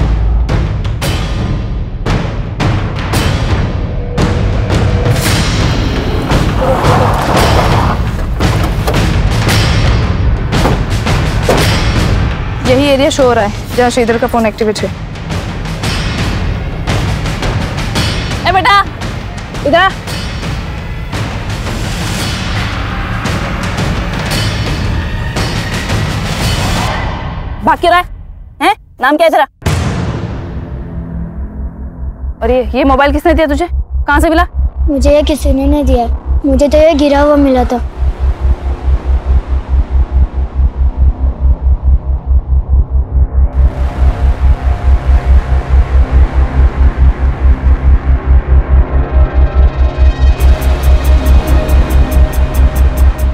यही एरिया शो हो रहा है जहाँ श्रीधर का फोन एक्टिवेट है। ए बेटा इधर आ। भाग क्यों रहा है? नाम क्या है तेरा? और ये मोबाइल किसने दिया तुझे? कहाँ से मिला? मुझे ये किसी ने नहीं दिया, मुझे तो ये गिरा हुआ मिला था।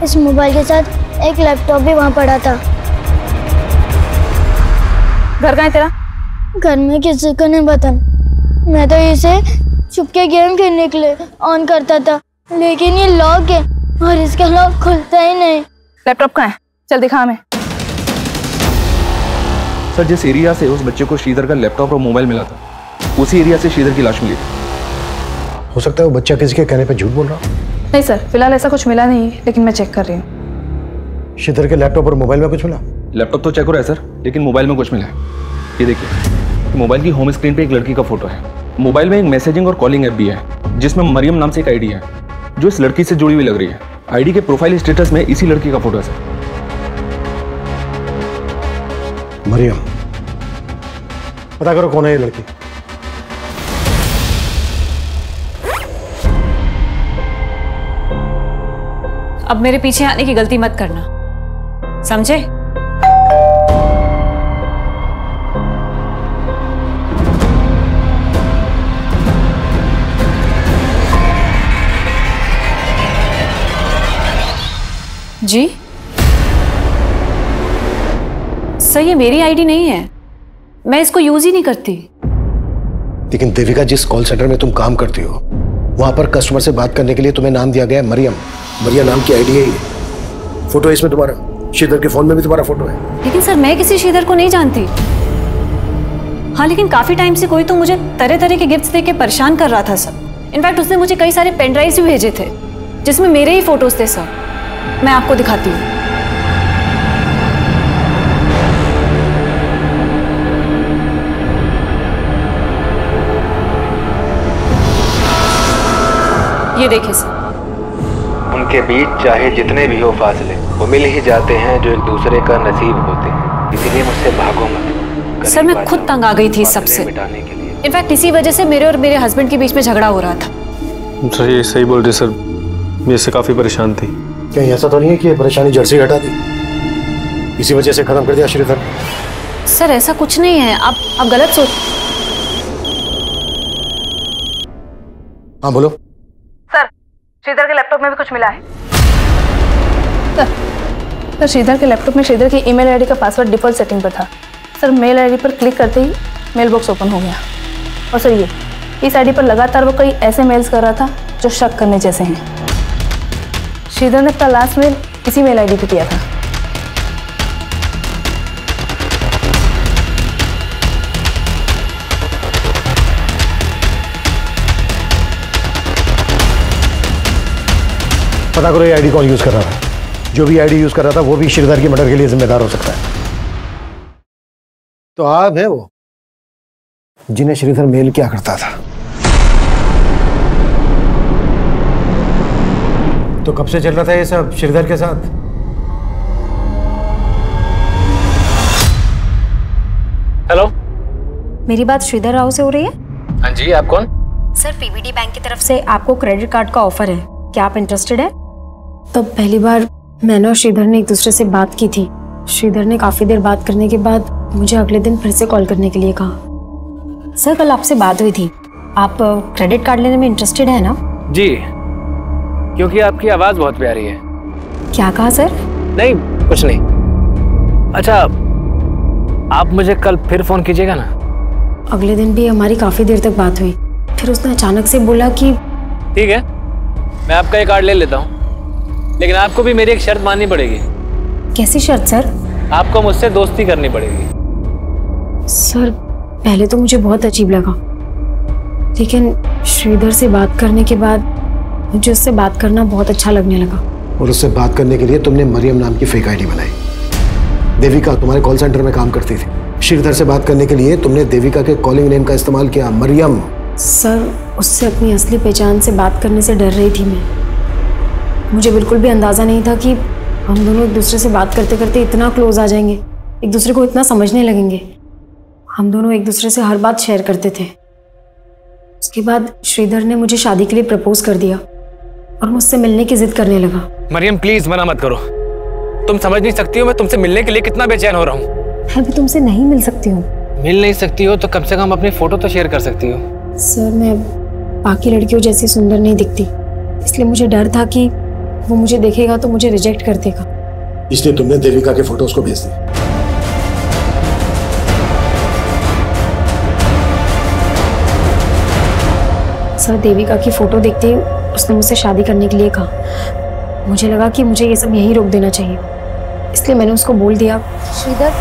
इस मोबाइल के साथ एक लैपटॉप भी वहाँ पड़ा था। घर कहाँ है तेरा? घर में किसी को नहीं पता। मैं तो इसे चुपके गेम खेलने के लिए ऑन करता था, लेकिन ये लॉक है और इसका लॉक खुलता ही नहीं। लैपटॉप कहाँ है? चल दिखा हमें। सर जिस एरिया से उस बच्चे को श्रीधर का लैपटॉप और मोबाइल मिला था, उसी एरिया से श्रीधर की लाश मिली थी। हो सकता है वो बच्चा किसी के कहने पे झूठ बोल रहा हो। नहीं सर, फिलहाल ऐसा कुछ मिला नहीं, लेकिन मैं चेक कर रही हूँ। श्रीधर के लैपटॉप और मोबाइल में कुछ मिला? लैपटॉप तो चेक हो रहा है सर, लेकिन मोबाइल में कुछ मिला है। ये देखिए, मोबाइल की होम स्क्रीन पे एक लड़की का फोटो है। मोबाइल में एक मैसेजिंग और कॉलिंग ऐप भी है, जिसमें मरियम नाम से एक आईडी है, जो इस लड़की से जुड़ी हुई लग रही है। आईडी के प्रोफाइल स्टेटस में इसी लड़की का फोटो है सर। मरियम, पता करो कौन है ये लड़की। अब मेरे पीछे आने की गलती मत करना, समझे? जी सर, ये मेरी आईडी नहीं है, मैं इसको यूज ही नहीं करती। लेकिन देविका, जिस कॉल सेंटर में तुम काम करती हो, वहां पर कस्टमर से बात करने के लिए तुम्हें नाम दिया गया है मरियम। मरिया नाम की आईडी है ये। फोटो है इसमें तुम्हारा, श्रीधर के फोन में भी तुम्हारा फोटो है। लेकिन सर मैं किसी श्रीधर को नहीं जानती। हाँ लेकिन काफी टाइम से कोई तो मुझे तरह तरह के गिफ्ट्स देके परेशान कर रहा था सर। इनफैक्ट उसने मुझे कई सारे पेन ड्राइव्स भी भेजे थे जिसमें मेरे ही फोटोज थे सर। मैं आपको दिखाती हूँ। ये देखिए सर। उनके बीच चाहे जितने भी हो फासले, वो मिल ही जाते हैं जो एक दूसरे का नसीब होते हैं। इसीलिए मुझसे भागो मत। सर मैं खुद तंग आ गई थी सबसे। इनफैक्ट इसी वजह से मेरे और मेरे हस्बैंड के बीच में झगड़ा हो रहा था। सर ये सही बोल रहे सर, मैं इससे काफी परेशान थी। कहीं ऐसा तो नहीं है कि ये परेशानी जड़ से हटा दी, इसी वजह से खत्म कर दिया श्रीधर? सर ऐसा कुछ नहीं है, आप गलत सोच। हाँ बोलो। सर श्रीधर के लैपटॉप में भी कुछ मिला है। सर श्रीधर के लैपटॉप में श्रीधर की ईमेल आईडी का पासवर्ड डिफॉल्ट सेटिंग पर था। सर मेल आईडी पर क्लिक करते ही मेल बॉक्स ओपन हो गया। और सर ये इस आईडी पर लगातार वो कई ऐसे मेल्स कर रहा था जो शक करने जैसे हैं। श्रीधर ने अपना लास्ट मेल इसी मेल आईडी पे किया था। पता करो ये आईडी कौन यूज कर रहा था। जो भी आईडी यूज कर रहा था वो भी श्रीधर की मर्डर के लिए जिम्मेदार हो सकता है। तो आप है वो जिन्हें श्रीधर मेल किया करता था। तो कब से चल रहा था ये सब श्रीधर के साथ? हेलो, मेरी बात श्रीधर राव से हो रही है? हाँ जी, आप कौन? सर, पीबीडी बैंक की तरफ से आपको क्रेडिट कार्ड का ऑफर है, क्या आप इंटरेस्टेड है? तो पहली बार मैंने और श्रीधर ने एक दूसरे से बात की थी। श्रीधर ने काफी देर बात करने के बाद मुझे अगले दिन फिर से कॉल करने के लिए कहा। सर, कल आपसे बात हुई थी, आप क्रेडिट कार्ड लेने में इंटरेस्टेड है ना? जी, क्योंकि आपकी आवाज बहुत प्यारी है। क्या कहा सर? नहीं, कुछ नहीं। अच्छा, आप मुझे कल फिर फोन कीजिएगा ना? अगले दिन भी हमारी काफी देर तक बात हुई, फिर उसने अचानक से बोला कि ठीक है, मैं आपका ये कार्ड ले लेता हूँ, लेकिन आपको भी मेरी एक शर्त माननी पड़ेगी। कैसी शर्त सर? आपको मुझसे दोस्ती करनी पड़ेगी। सर, पहले तो मुझे बहुत अजीब लगा, लेकिन श्रीधर से बात करने के बाद मुझे उससे बात करना बहुत अच्छा लगने लगा। और उससे बात करने के लिए तुमने मरियम नाम की फेक आईडी बनाई। देविका तुम्हारे कॉल सेंटर में काम करती थी। श्रीधर से बात करने के लिए तुमने देविका के कॉलिंग नेम का इस्तेमाल किया, मरियम। सर, उससे अपनी असली पहचान से बात करने से डर रही थी मैं। मुझे बिल्कुल भी अंदाजा नहीं था कि हम दोनों एक दूसरे से बात करते करते इतना क्लोज आ जाएंगे, एक दूसरे को इतना समझने लगेंगे। हम दोनों एक दूसरे से हर बात शेयर करते थे। उसके बाद श्रीधर ने मुझे शादी के लिए प्रपोज कर दिया और मुझसे मिलने की जिद करने लगा। मरियम, प्लीज मना मत करो। तुम समझ नहीं सकती हो मैं तुमसे मिलने के लिए कितना बेचैन हो रहा हूँ। मैं भी तुमसे नहीं मिल सकती हूँ। मिल नहीं सकती हो तो कम से कम अपनी फोटो तो शेयर कर सकती हो। सर, मैं बाकी लड़कियों जैसी सुंदर नहीं दिखती, इसलिए मुझे डर था कि वो मुझे देखेगा तो मुझे रिजेक्ट कर देगा, इसलिए तुमने देविका के फोटोज को भेज दिया। सर, देविका की फोटो देखते ही उसने मुझसे शादी करने के लिए कहा। मुझे लगा कि मुझे ये सब यहीं रोक देना चाहिए, इसलिए मैंने उसको बोल दिया, श्रीधर,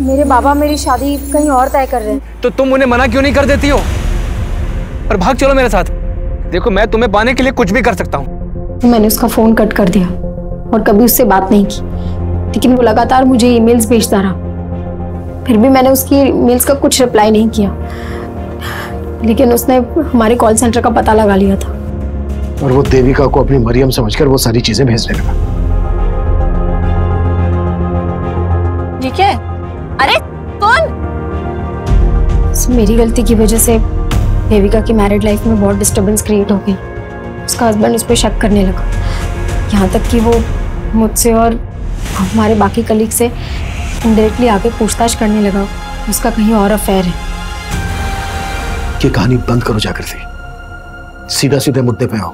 मेरे बाबा मेरी शादी कहीं और तय कर रहे हैं। तो तुम उन्हें मना क्यों नहीं कर देती हो और भाग चलो मेरे साथ। देखो, मैं तुम्हें पाने के लिए कुछ भी कर सकता हूँ। तो मैंने उसका फोन कट कर दिया और कभी उससे बात नहीं की, लेकिन वो लगातार मुझे ईमेल्स भेजता रहा। फिर भी मैंने उसकी ईमेल्स का कुछ रिप्लाई नहीं किया, लेकिन उसने हमारे कॉल सेंटर का पता लगा लिया था और वो देविका को अपनी मरियम समझकर वो सारी चीजें भेजने लगा। ठीक है। अरे कौन? मेरी गलती की वजह से देविका की मैरिड लाइफ में बहुत डिस्टरबेंस क्रिएट हो गई। उसका हस्बैंड उस पर शक करने लगा, यहाँ तक कि वो मुझसे और हमारे बाकी कलीग से इनडायरेक्टली आके पूछताछ करने लगा उसका कहीं और अफेयर है। ये कहानी बंद करो जाकृति, सीधा सीधे मुद्दे पे आओ।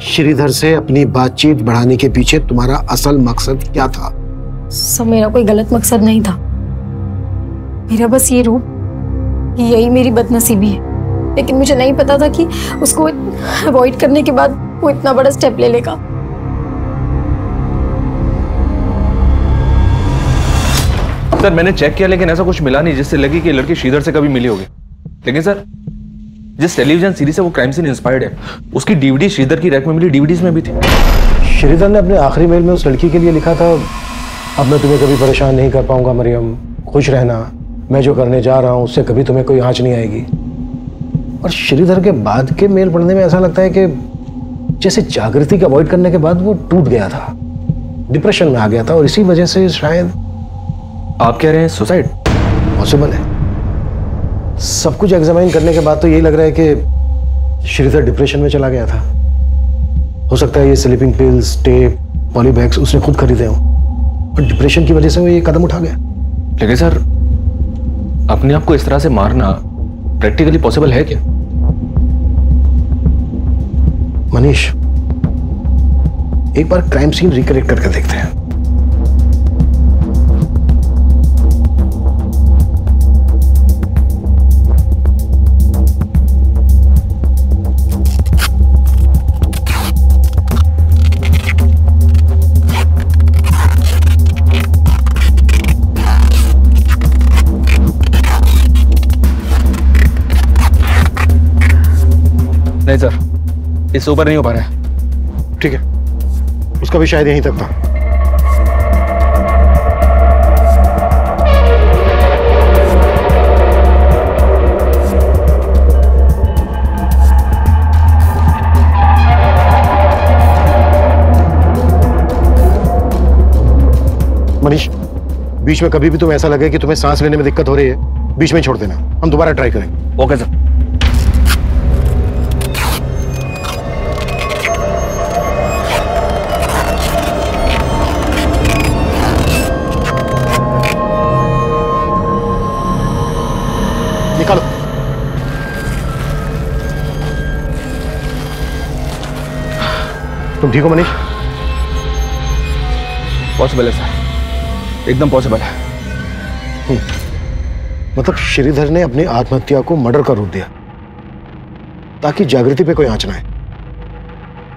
श्रीधर से अपनी बातचीत बढ़ाने के पीछे तुम्हारा असल मकसद क्या था? सब मेरा कोई गलत मकसद नहीं था, मेरा बस ये रूप, यही मेरी बदनसीबी है। लेकिन मुझे नहीं पता था कि उसको अवॉइड करने के बाद वो इतना बड़ा स्टेप ले लेगा। सर, मैंने चेक किया लेकिन ऐसा कुछ मिला नहीं जिससे लगी कि लड़की श्रीधर से कभी मिली होगी। लेकिन सर, जिस टेलीविजन सीरीज से वो क्राइम सीन इंस्पायर्ड है, उसकी डीवीडी श्रीधर की रैक में मिली डीवीडीज में भी थी। श्रीधर ने अपने आखिरी मेल में उस लड़की के लिए लिखा था, अब मैं तुम्हें कभी परेशान नहीं कर पाऊंगा मरियम, खुश रहना, मैं जो करने जा रहा हूं उससे कभी तुम्हें कोई आंच नहीं आएगी। और श्रीधर के बाद के मेल पढ़ने में ऐसा लगता है कि जैसे जागृति को अवॉइड करने के बाद वो टूट गया था, डिप्रेशन में आ गया था, और इसी वजह से शायद। आप कह रहे हैं सुसाइड? पॉसिबल है। सब कुछ एग्जामिन करने के बाद तो यही लग रहा है कि श्रीधर डिप्रेशन में चला गया था। हो सकता है ये स्लीपिंग पिल्स, टेप, पॉलीबैग्स उसने खुद खरीदे हों और डिप्रेशन की वजह से वो ये कदम उठा गया। लेकिन सर, अपने आप को इस तरह से मारना प्रैक्टिकली पॉसिबल है क्या? मनीष, एक बार क्राइम सीन रिक्रिएट करके देखते हैं। नहीं सर, इससे ऊपर नहीं हो पा रहा है। ठीक है, उसका भी शायद यहीं तक था। मनीष, बीच में कभी भी तुम्हें ऐसा लगे कि तुम्हें सांस लेने में दिक्कत हो रही है बीच में छोड़ देना, हम दोबारा ट्राई करेंगे। Okay sir. निकालो। तुम ठीक हो मनीष? पॉसिबल है सर, एकदम पॉसिबल है। मतलब श्रीधर ने अपनी आत्महत्या को मर्डर का रूप दिया ताकि जागृति पे कोई आंच ना आए।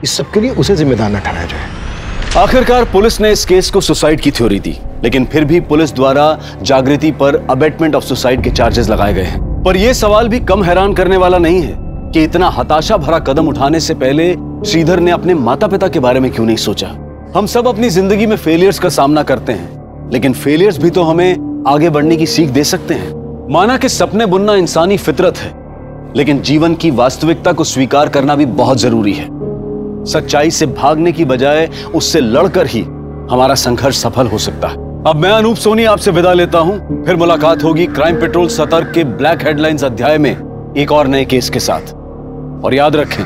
इस सब के लिए उसे जिम्मेदार न ठहराया जाए। आखिरकार पुलिस ने इस केस को सुसाइड की थ्योरी दी, लेकिन फिर भी पुलिस द्वारा जागृति पर अबेटमेंट ऑफ सुसाइड के चार्जेस लगाए गए हैं। पर यह सवाल भी कम हैरान करने वाला नहीं है कि इतना हताशा भरा कदम उठाने से पहले श्रीधर ने अपने माता पिता के बारे में क्यों नहीं सोचा। हम सब अपनी जिंदगी में फेलियर्स का सामना करते हैं, लेकिन फेलियर्स भी तो हमें आगे बढ़ने की सीख दे सकते हैं। माना कि सपने बुनना इंसानी फितरत है, लेकिन जीवन की वास्तविकता को स्वीकार करना भी बहुत जरूरी है। सच्चाई से भागने की बजाय उससे लड़कर ही हमारा संघर्ष सफल हो सकता है। अब मैं अनूप सोनी आपसे विदा लेता हूं, फिर मुलाकात होगी क्राइम पेट्रोल सतर्क के ब्लैक हेडलाइंस अध्याय में एक और नए केस के साथ। और याद रखें,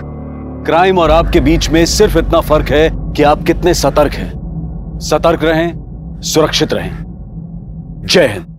क्राइम और आपके बीच में सिर्फ इतना फर्क है कि आप कितने सतर्क हैं। सतर्क रहें, सुरक्षित रहें। जय हिंद।